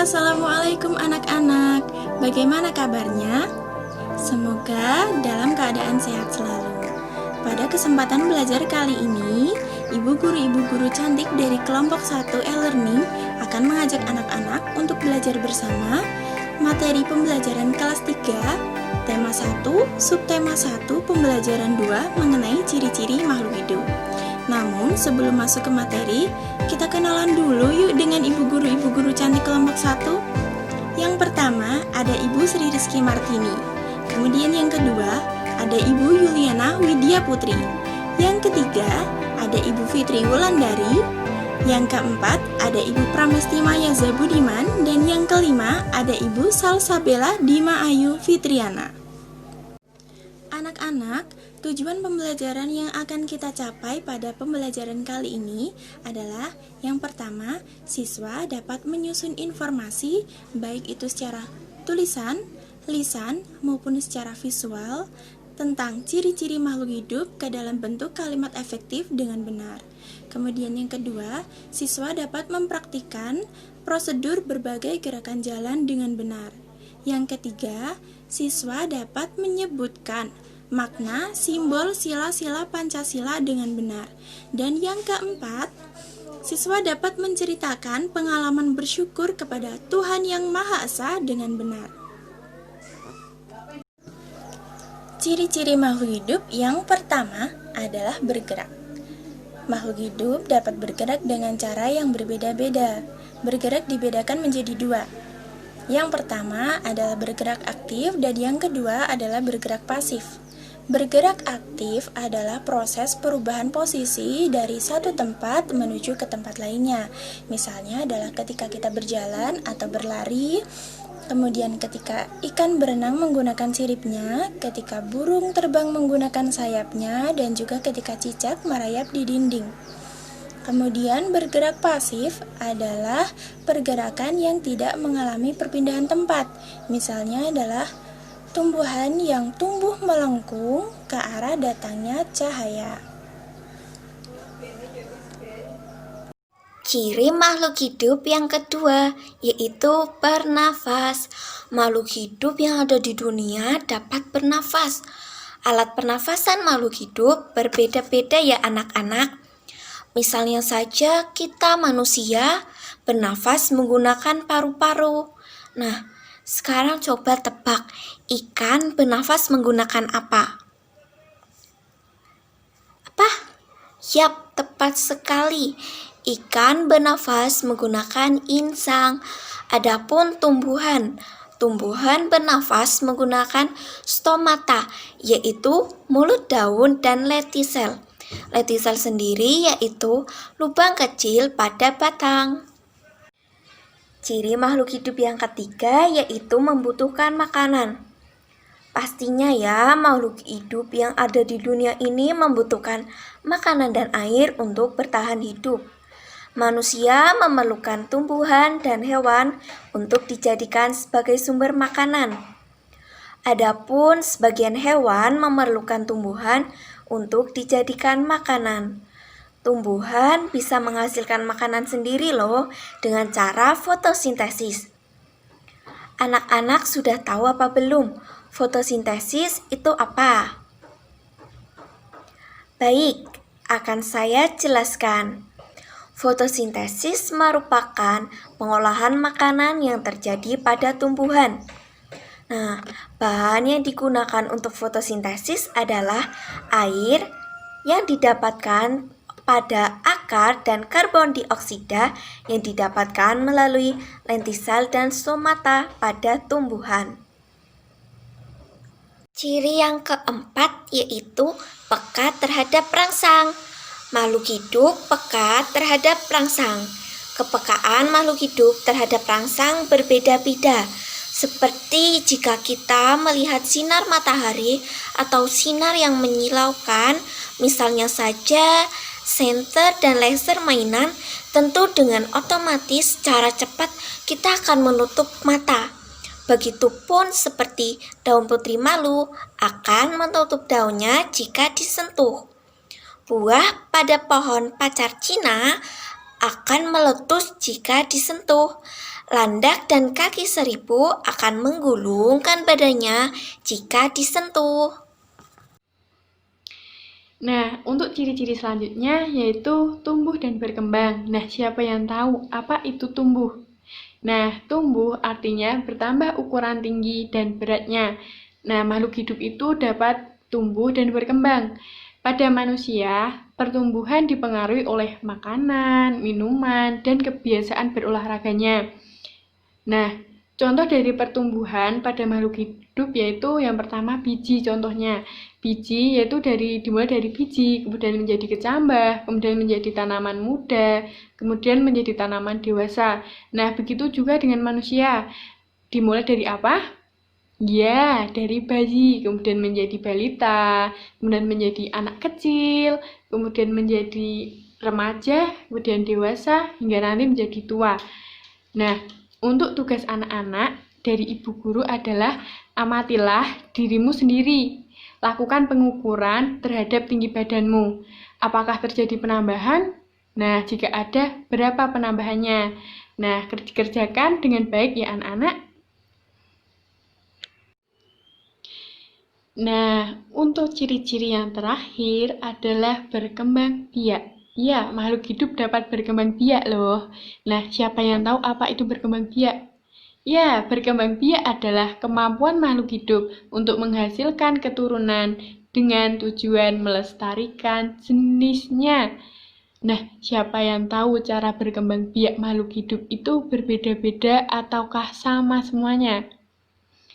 Assalamualaikum anak-anak. Bagaimana kabarnya? Semoga dalam keadaan sehat selalu. Pada kesempatan belajar kali ini, ibu guru cantik dari kelompok 1 e-learning akan mengajak anak-anak untuk belajar bersama materi pembelajaran kelas 3, tema 1, subtema 1, pembelajaran 2 mengenai ciri-ciri makhluk hidup. Namun sebelum masuk ke materi, kita kenalan dulu yuk dengan ibu guru cantik kelompok 1. Yang pertama ada Ibu Sri Rizky Martini. Kemudian yang kedua ada Ibu Yuliana Widya Putri. Yang ketiga ada Ibu Fitri Wulandari. Yang keempat ada Ibu Pramesti Maya Zabudiman. Dan yang kelima ada Ibu Salsabella Dima Ayu Fitriana. Anak-anak, tujuan pembelajaran yang akan kita capai pada pembelajaran kali ini adalah yang pertama, siswa dapat menyusun informasi baik itu secara tulisan, lisan, maupun secara visual tentang ciri-ciri makhluk hidup ke dalam bentuk kalimat efektif dengan benar. Kemudian yang kedua, siswa dapat mempraktikkan prosedur berbagai gerakan jalan dengan benar. Yang ketiga, siswa dapat menyebutkan makna simbol sila-sila Pancasila dengan benar. Dan yang keempat, siswa dapat menceritakan pengalaman bersyukur kepada Tuhan Yang Maha Esa dengan benar. Ciri-ciri makhluk hidup yang pertama adalah bergerak. Makhluk hidup dapat bergerak dengan cara yang berbeda-beda. Bergerak dibedakan menjadi dua. Yang pertama adalah bergerak aktif dan yang kedua adalah bergerak pasif. Bergerak aktif adalah proses perubahan posisi dari satu tempat menuju ke tempat lainnya. Misalnya adalah ketika kita berjalan atau berlari, kemudian ketika ikan berenang menggunakan siripnya, ketika burung terbang menggunakan sayapnya, dan juga ketika cicak merayap di dinding. Kemudian bergerak pasif adalah pergerakan yang tidak mengalami perpindahan tempat. Misalnya adalah tumbuhan yang tumbuh melengkung ke arah datangnya cahaya. Ciri makhluk hidup yang kedua yaitu bernafas. Makhluk hidup yang ada di dunia dapat bernafas. Alat pernafasan makhluk hidup berbeda-beda ya anak-anak. Misalnya saja kita manusia bernafas menggunakan paru-paru. Nah, sekarang coba tebak, ikan bernafas menggunakan apa? Apa? Yap, tepat sekali. Ikan bernafas menggunakan insang. Adapun tumbuhan bernafas menggunakan stomata, yaitu mulut daun dan letisel. Letisel sendiri yaitu lubang kecil pada batang. Ciri makhluk hidup yang ketiga yaitu membutuhkan makanan. Pastinya ya, makhluk hidup yang ada di dunia ini membutuhkan makanan dan air untuk bertahan hidup. Manusia memerlukan tumbuhan dan hewan untuk dijadikan sebagai sumber makanan. Adapun sebagian hewan memerlukan tumbuhan untuk dijadikan makanan. Tumbuhan bisa menghasilkan makanan sendiri loh dengan cara fotosintesis. Anak-anak sudah tahu apa belum? Fotosintesis itu apa? Baik, akan saya jelaskan. Fotosintesis merupakan pengolahan makanan yang terjadi pada tumbuhan. Nah, bahan yang digunakan untuk fotosintesis adalah air yang didapatkan pada akar dan karbon dioksida yang didapatkan melalui lentisel dan stomata pada tumbuhan. Ciri yang keempat yaitu peka terhadap rangsang. Makhluk hidup peka terhadap rangsang. Kepekaan makhluk hidup terhadap rangsang berbeda-beda. Seperti jika kita melihat sinar matahari atau sinar yang menyilaukan, misalnya saja senter dan laser mainan, tentu dengan otomatis secara cepat kita akan menutup mata. Begitupun seperti daun putri malu akan menutup daunnya jika disentuh. Buah pada pohon pacar Cina akan meletus jika disentuh. Landak dan kaki seribu akan menggulungkan badannya jika disentuh. Nah, untuk ciri-ciri selanjutnya yaitu tumbuh dan berkembang. Nah, siapa yang tahu apa itu tumbuh? Nah, tumbuh artinya bertambah ukuran tinggi dan beratnya. Nah, makhluk hidup itu dapat tumbuh dan berkembang. Pada manusia, pertumbuhan dipengaruhi oleh makanan, minuman, dan kebiasaan berolahraganya. Nah, contoh dari pertumbuhan pada makhluk hidup yaitu yang pertama biji contohnya. Biji yaitu dimulai dari biji, kemudian menjadi kecambah, kemudian menjadi tanaman muda, kemudian menjadi tanaman dewasa. Nah, begitu juga dengan manusia. Dimulai dari apa? Ya, dari bayi, kemudian menjadi balita, kemudian menjadi anak kecil, kemudian menjadi remaja, kemudian dewasa, hingga nanti menjadi tua. Nah, untuk tugas anak-anak dari ibu guru adalah amatilah dirimu sendiri. Lakukan pengukuran terhadap tinggi badanmu. Apakah terjadi penambahan? Nah, jika ada, berapa penambahannya? Nah, kerjakan dengan baik ya anak-anak. Nah, untuk ciri-ciri yang terakhir adalah berkembang biak. Ya, makhluk hidup dapat berkembang biak loh. Nah, siapa yang tahu apa itu berkembang biak? Ya, berkembang biak adalah kemampuan makhluk hidup untuk menghasilkan keturunan dengan tujuan melestarikan jenisnya. Nah, siapa yang tahu cara berkembang biak makhluk hidup itu berbeda-beda ataukah sama semuanya?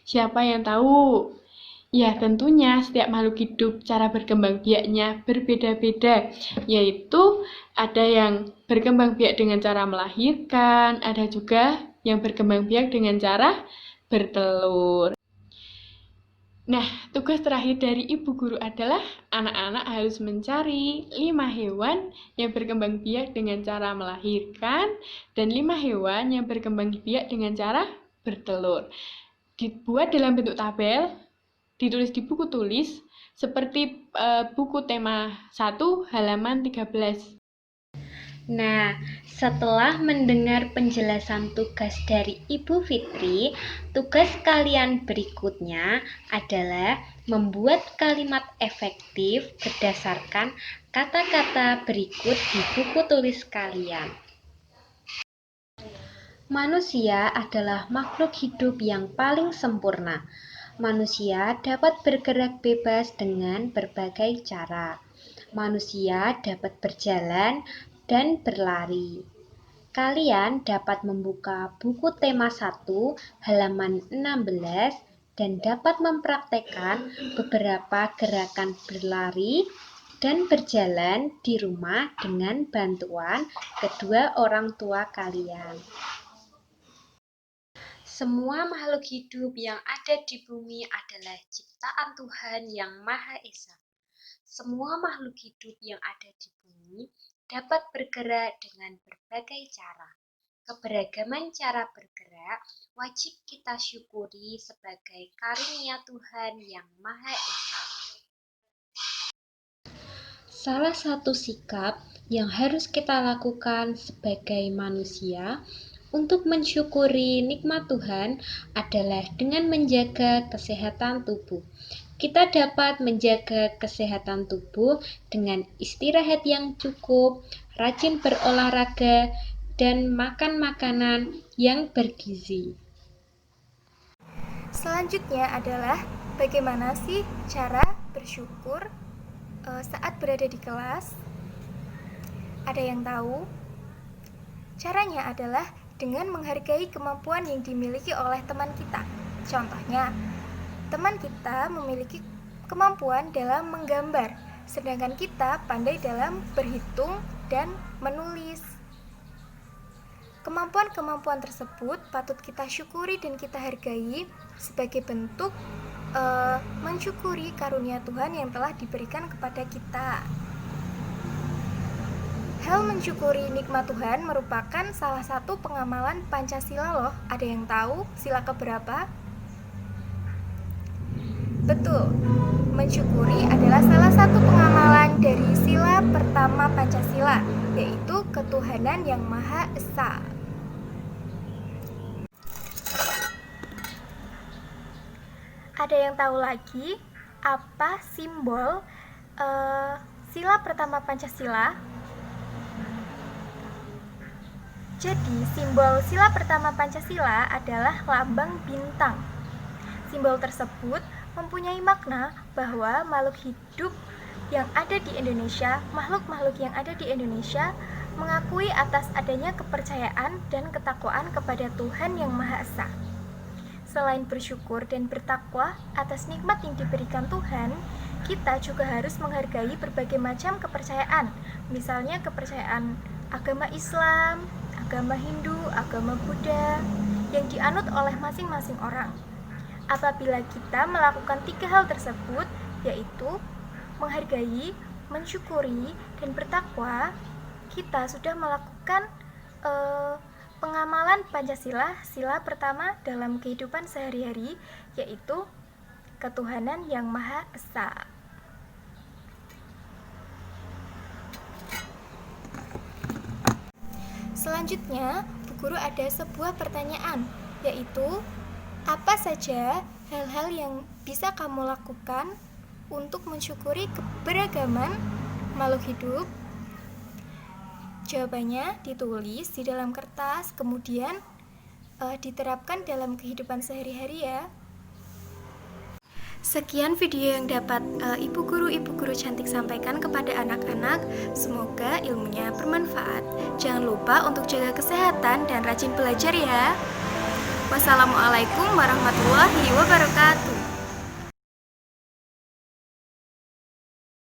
Siapa yang tahu? Ya, tentunya setiap makhluk hidup cara berkembang biaknya berbeda-beda, yaitu ada yang berkembang biak dengan cara melahirkan, ada juga yang berkembang biak dengan cara bertelur. Nah, tugas terakhir dari ibu guru adalah anak-anak harus mencari 5 hewan yang berkembang biak dengan cara melahirkan dan 5 hewan yang berkembang biak dengan cara bertelur. Dibuat dalam bentuk tabel, ditulis di buku tulis seperti buku tema 1 halaman 13. Nah, setelah mendengar penjelasan tugas dari Ibu Fitri, tugas kalian berikutnya adalah membuat kalimat efektif berdasarkan kata-kata berikut di buku tulis kalian. Manusia adalah makhluk hidup yang paling sempurna. Manusia dapat bergerak bebas dengan berbagai cara. Manusia dapat berjalan dan berlari. Kalian dapat membuka buku tema 1 halaman 16 dan dapat mempraktekkan beberapa gerakan berlari dan berjalan di rumah dengan bantuan kedua orang tua kalian. Semua makhluk hidup yang ada di bumi adalah ciptaan Tuhan yang Maha Esa. Semua makhluk hidup yang ada di bumi dapat bergerak dengan berbagai cara. Keberagaman cara bergerak wajib kita syukuri sebagai karunia Tuhan yang Maha Esa. Salah satu sikap yang harus kita lakukan sebagai manusia untuk mensyukuri nikmat Tuhan adalah dengan menjaga kesehatan tubuh. Kita dapat menjaga kesehatan tubuh dengan istirahat yang cukup, rajin berolahraga, dan makan makanan yang bergizi. Selanjutnya adalah bagaimana sih cara bersyukur saat berada di kelas? Ada yang tahu? Caranya adalah dengan menghargai kemampuan yang dimiliki oleh teman kita. Contohnya, teman kita memiliki kemampuan dalam menggambar, sedangkan kita pandai dalam berhitung dan menulis. Kemampuan-kemampuan tersebut patut kita syukuri dan kita hargai sebagai bentuk mensyukuri karunia Tuhan yang telah diberikan kepada kita. Hal mensyukuri nikmat Tuhan merupakan salah satu pengamalan Pancasila loh. Ada yang tahu sila keberapa? Betul, Mensyukuri adalah salah satu pengamalan dari sila pertama Pancasila, yaitu ketuhanan yang Maha Esa. Ada yang tahu lagi apa simbol sila pertama Pancasila? Jadi, simbol sila pertama Pancasila adalah lambang bintang. Simbol tersebut mempunyai makna bahwa makhluk hidup yang ada di Indonesia, makhluk-makhluk yang ada di Indonesia mengakui atas adanya kepercayaan dan ketakwaan kepada Tuhan yang Maha Esa. Selain bersyukur dan bertakwa atas nikmat yang diberikan Tuhan, kita juga harus menghargai berbagai macam kepercayaan, misalnya kepercayaan agama Islam, agama Hindu, agama Buddha, yang dianut oleh masing-masing orang. Apabila kita melakukan 3 hal tersebut, yaitu menghargai, mensyukuri, dan bertakwa, kita sudah melakukan pengamalan Pancasila, sila pertama dalam kehidupan sehari-hari, yaitu ketuhanan yang Maha Esa. Selanjutnya, Bu Guru ada sebuah pertanyaan, yaitu apa saja hal-hal yang bisa kamu lakukan untuk mensyukuri keberagaman makhluk hidup? Jawabannya ditulis di dalam kertas, kemudian diterapkan dalam kehidupan sehari-hari ya. Sekian video yang dapat ibu guru cantik sampaikan kepada anak-anak. Semoga ilmunya bermanfaat. Jangan lupa untuk jaga kesehatan dan rajin belajar ya. Wassalamualaikum warahmatullahi wabarakatuh.